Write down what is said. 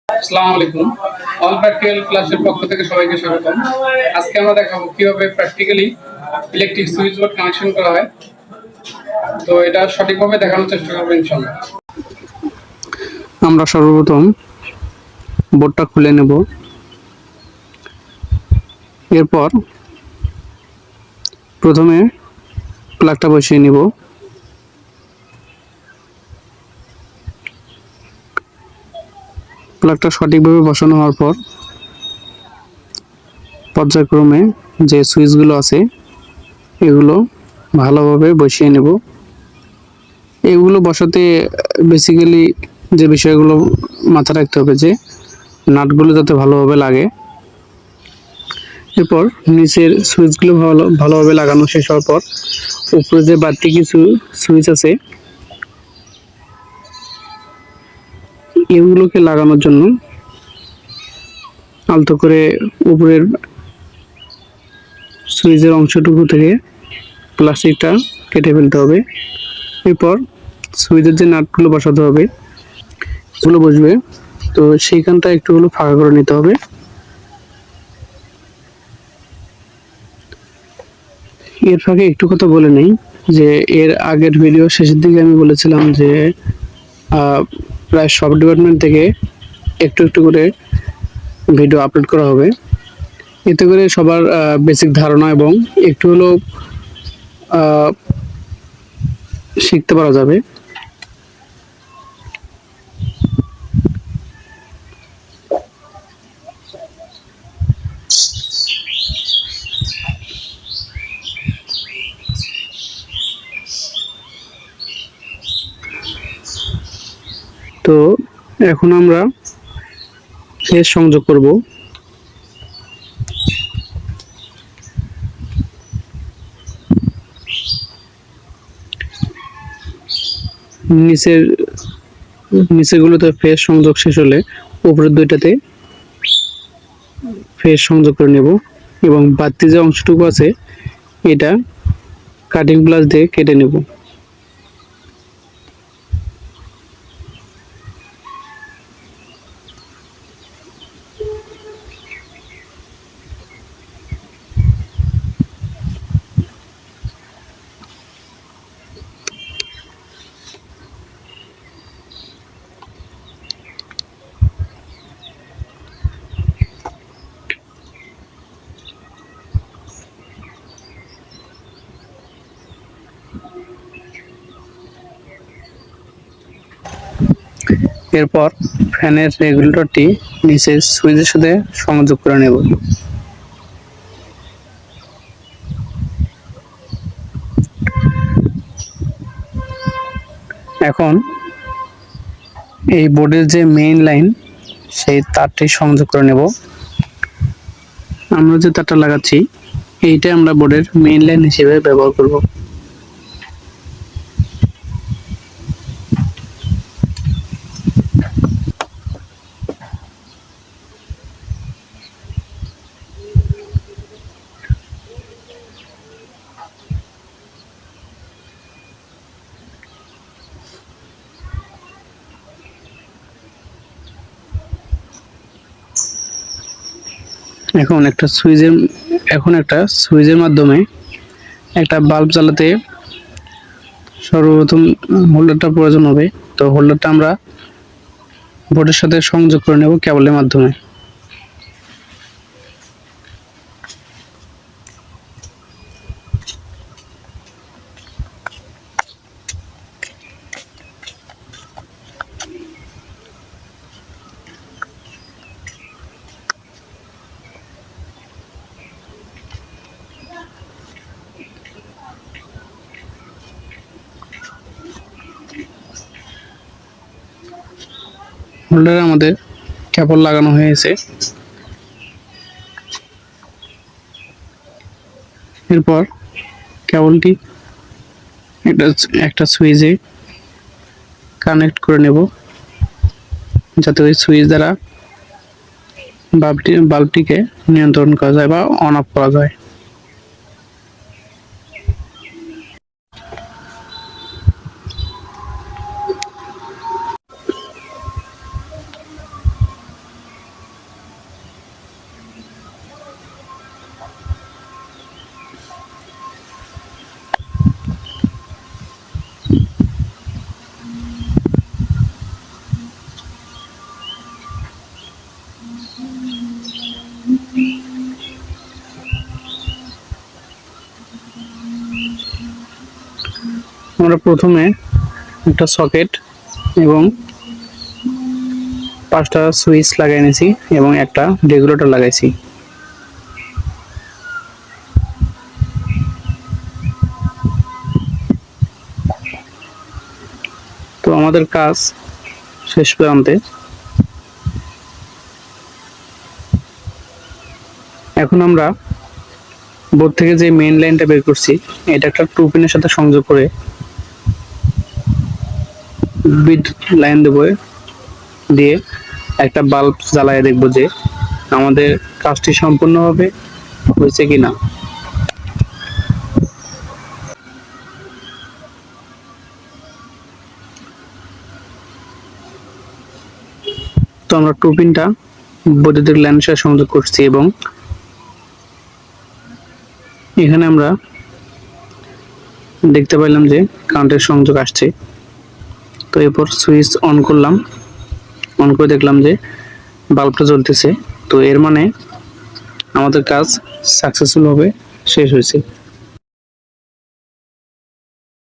আসসালামু আলাইকুম। All practical ক্লাসের পক্ষ থেকে সবাইকে স্বাগতম। আজকে আমরা দেখাবো কিভাবে practically electric switch board connection করা হয়। তো এটা সঠিকভাবে দেখানোর চেষ্টা করবো ইনশাআল্লাহ। আমরা সর্বপ্রথম বোর্ডটা খুলে নেব। এরপর প্রথমে প্লাগটা বসিয়ে নিব। প্লাগটা সঠিকভাবে বসানো হওয়ার পর পর্যায়ক্রমে যে সুইচগুলো আছে এগুলো ভালোভাবে বসিয়ে নেব। এগুলো বসাতে বেসিক্যালি যে বিষয়গুলো মাথায় রাখতে হবে যে নাটগুলো যাতে ভালোভাবে লাগে। এরপর নিচের সুইচগুলো ভালোভাবে লাগানো শেষ হওয়ার পর উপরে যে বাড়তি কিছু সুইচ আছে এগুলোকে লাগানোর জন্য আলতো করে উপরের সুইচের অংশটুকু থেকে প্লাস্টিকটা কেটে ফেলতে হবে। এরপর সুইচের যে নাটগুলো বসাতে হবে এগুলো বসবে, তো সেইখানটা একটু হলো ফাঁকা করে নিতে হবে। এর ফাঁকে একটু কথা বলে নেই যে এর আগের ভিডিও শেষের দিকে আমি বলেছিলাম যে প্রায় সব ডিপার্টমেন্ট থেকে একটু একটু করে ভিডিও আপলোড করা হবে, এতে করে সবার বেসিক ধারণা এবং একটু হলেও শিখতে পারা যাবে। তো এখন আমরা ফেজ সংযোগ করব। নিচেগুলোতে ফেজ সংযোগ শেষ হলে উপরের দুইটাতে ফেজ সংযোগ করে নেব এবং বাড়তি যে অংশটুকু আছে এটা কাটিং প্লাস দিয়ে কেটে নেব। এরপর ফ্যানের রেগুলেটরটি নিচের সুইচের সাথে সংযোগ করে নেব। এখন এই বোর্ডের যে মেইন লাইন সেই তারটি সংযোগ করে নেব। আমরা যে তারটা লাগাচ্ছি এইটা আমরা বোর্ডের মেইন লাইন হিসেবে ব্যবহার করব। এখন একটা সুইচের মাধ্যমে একটা বাল্ব জ্বালাতে সর্বপ্রথম হোল্ডারটা প্রয়োজন হবে। তো হোল্ডারটা আমরা বোর্ডের সাথে সংযোগ করে নেব কেবলের মাধ্যমে। হোল্ডারে আমাদের কেবল লাগানো হয়েছে। এরপর কেবলটি একটা সুইচে কানেক্ট করে নেব যাতে ওই সুইচ দ্বারা বাল্বটিকে নিয়ন্ত্রণ করা যায় বা অন অফ করা যায়। আমরা প্রথমে একটা সকেট এবং 5টা সুইচ লাগাই নিয়েছি এবং একটা রেগুলেটর লাগাইছি। তো আমাদের কাজ শেষ প্রান্তে। এখন আমরা বোর্ড থেকে যে মেইন লাইনটা বের করছি এটা একটা টু পিনের সাথে সংযোগ করে বিদ্যুৎ লাইন দেবো, দিয়ে একটা বাল্ব জ্বালায় দেখবো যে আমাদের কাজটি সম্পূর্ণভাবে হয়েছে কিনা। তো আমরা টু পিনটা বৈদ্যুতিক লাইনের সাথে সংযোগ করছি এবং এখানে আমরা দেখতে পাইলাম যে কারেন্টের সংযোগ আসছে। তো এরপর সুইচ অন করলাম, অন করে দেখলাম যে বাল্বটা জ্বলতেছে। তো এর মানে আমাদের কাজ সাকসেসফুল ভাবে শেষ হয়েছে।